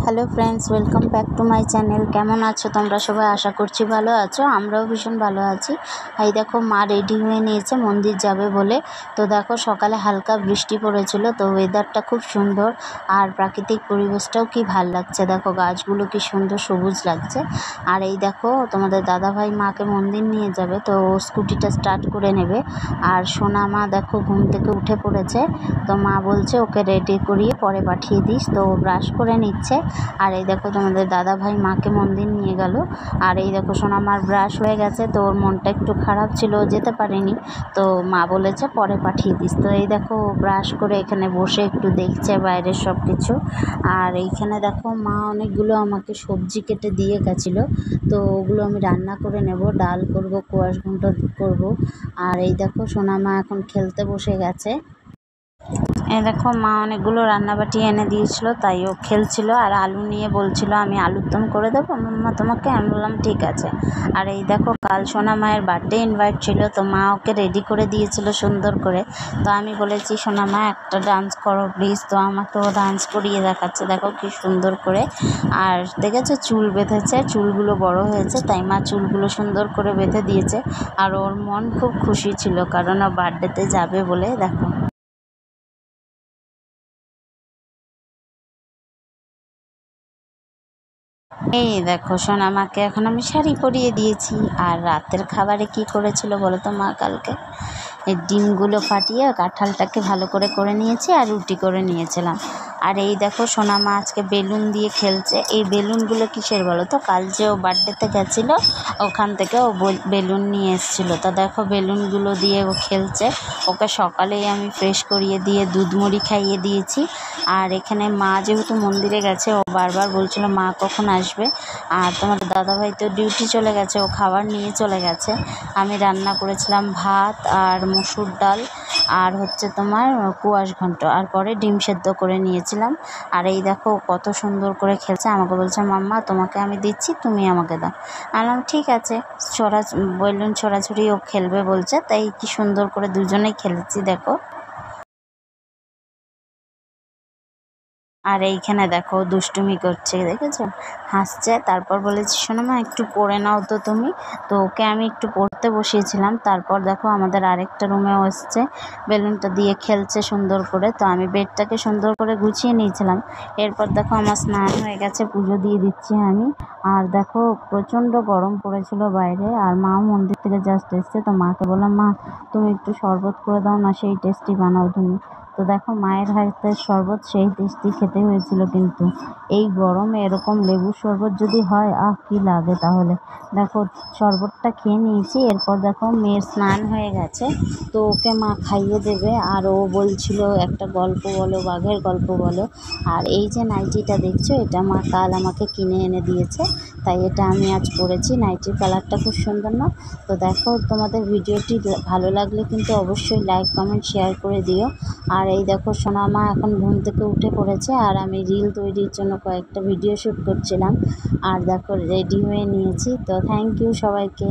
Hello friends, welcome back to my channel. কেমন আছো তোমরা সবাই? আশা করছি ভালো আছো। আমরাও ভীষণ ভালো আছি। এই দেখো মা রেডি হয়ে নিয়েছে মন্দির যাবে বলে। তো দেখো সকালে হালকা বৃষ্টি পড়েছিল, তো ওয়েদারটা খুব সুন্দর আর প্রাকৃতিক পরিবেশটাও কি ভাল লাগছে। দেখো গাছগুলো কি সুন্দর সবুজ লাগছে। আর এই দেখো তোমাদের দাদাভাই মাকে মন্দির নিয়ে যাবে, তো স্কুটিটা স্টার্ট করে নেবে। আর সোনা মা দেখো ঘুম থেকে উঠে পড়েছে, তো মা বলছে ওকে রেডি করিয়ে পরে পাঠিয়ে দিস। তো ব্রাশ করে নিচ্ছে। আর এই দেখো তোমাদের দাদা ভাই মাকে মন্দির নিয়ে গেল। আর এই দেখো সোনামার ব্রাশ হয়ে গেছে, তো ওর মনটা একটু খারাপ ছিল, যেতে পারেনি। তো মা বলেছে পরে পাঠিয়ে দিস। তো এই দেখো ব্রাশ করে এখানে বসে একটু দেখছে বাইরের সব কিছু। আর এইখানে দেখো মা অনেকগুলো আমাকে সবজি কেটে দিয়ে গেছিলো, তো ওগুলো আমি রান্না করে নেব। ডাল করব, কোয়াশ ঘন্ট করব। আর এই দেখো সোনামা এখন খেলতে বসে গেছে। এই দেখো মা অনেকগুলো রান্নাবাটি এনে দিয়েছিল, তাই ও খেলছিল। আর আলু নিয়ে বলছিল আমি আলুর দম করে দেবো মাম্মা তোমাকে। আমি বললাম ঠিক আছে। আর এই দেখো কাল সোনা মায়ের বার্থডে ইনভাইট ছিল, তো মা ওকে রেডি করে দিয়েছিল সুন্দর করে। তো আমি বলেছি সোনা মা একটা ডান্স করো প্লিজ। তো আমাকে ও ডান্স করিয়ে দেখাচ্ছে, দেখো কি সুন্দর করে। আর দেখেছো চুল বেঁধেছে, চুলগুলো বড় হয়েছে, তাই মা চুলগুলো সুন্দর করে বেঁধে দিয়েছে। আর ওর মন খুব খুশি ছিল, কারণ ও বার্থডেতে যাবে বলে। দেখো এই দেখো সোনামাকে এখন আমি শাড়ি পরিয়ে দিয়েছি। আর রাতের খাবারে কি করেছিল বলো তো মা কালকে? এই ডিমগুলো ফাটিয়ে কাঁঠালটাকে ভালো করে করে নিয়েছি আর রুটি করে নিয়েছিলাম। আর এই দেখো সোনামা আজকে বেলুন দিয়ে খেলছে। এই বেলুনগুলো কিসের বলো তো? কাল যে ও বার্থডেতে গেছিলো, ওখান থেকে ও বেলুন নিয়ে এসেছিলো। তো দেখো বেলুনগুলো দিয়ে ও খেলছে। ওকে সকালেই আমি ফ্রেশ করিয়ে দিয়ে দুধ মুড়ি খাইয়ে দিয়েছি। আর এখানে মা যেহেতু মন্দিরে গেছে, ও বারবার বলছিল মা কখন আসবে। আর তোমার দাদাভাই তো ডিউটি চলে গেছে, ও খাবার নিয়ে চলে গেছে। আমি রান্না করেছিলাম ভাত আর মসুর ডাল আর হচ্ছে তোমার কোয়াশ ঘন্ট, আর পরে ডিম সেদ্ধ করে নিয়েছিলাম। আর এই দেখো কত সুন্দর করে খেলছে। আমাকে বলছে মাম্মা তোমাকে আমি দিচ্ছি, তুমি আমাকে দাও। বললাম ঠিক আছে। বেলুন ছোড়াছুড়ি ও খেলবে বলছে, তাই কি সুন্দর করে দুজনেই খেলেছি দেখো। আর এইখানে দেখো দুষ্টুমি করছে, দেখেছো? হাসছে। তারপর বলেছি শোনো মা একটু পড়ে নাও তো তুমি। তো ওকে আমি একটু পড়তে বসিয়েছিলাম। তারপর দেখো আমাদের আরেকটা রুমেও এসছে, বেলুনটা দিয়ে খেলছে সুন্দর করে। তো আমি বেডটাকে সুন্দর করে গুছিয়ে নিয়েছিলাম। এরপর দেখো আমার স্নান হয়ে গেছে, পুজো দিয়ে দিচ্ছি আমি। আর দেখো প্রচণ্ড গরম পড়েছিল বাইরে, আর মাও মন্দির থেকে জাস্ট এসছে। তো মাকে বললাম মা তুমি একটু শরবত করে দাও না, সেই টেস্টি বানাও তুমি। তো দেখো মায়ের হাতের শরবত সেই টেস্টি খেতে হয়েছিল। কিন্তু এই গরমে এরকম লেবুর শরবত যদি হয়, কি লাগে তাহলে। দেখো শরবতটা খেয়ে নিয়েছি। এরপর দেখো মেয়ের স্নান হয়ে গেছে, তো ওকে মা খাইয়ে দেবে। আর ও বলছিল একটা গল্প বলো, বাঘের গল্প বলো। আর এই যে নাইটিটা দেখছো, এটা মা কাল আমাকে কিনে এনে দিয়েছে, তাই এটা আমি আজ পরেছি। নাইটির কালারটা খুব সুন্দর না? তো দেখো তোমাদের ভিডিওটি ভালো লাগলে কিন্তু অবশ্যই লাইক কমেন্ট শেয়ার করে দিও। আর এই দেখো সোনামা এখন ঘুম থেকে উঠে পড়েছে, আর আমি রিল তৈরির জন্য কয়েকটা ভিডিও শ্যুট করছিলাম। আর দেখো রেডি হয়ে নিয়েছি। তো থ্যাংক ইউ সবাইকে।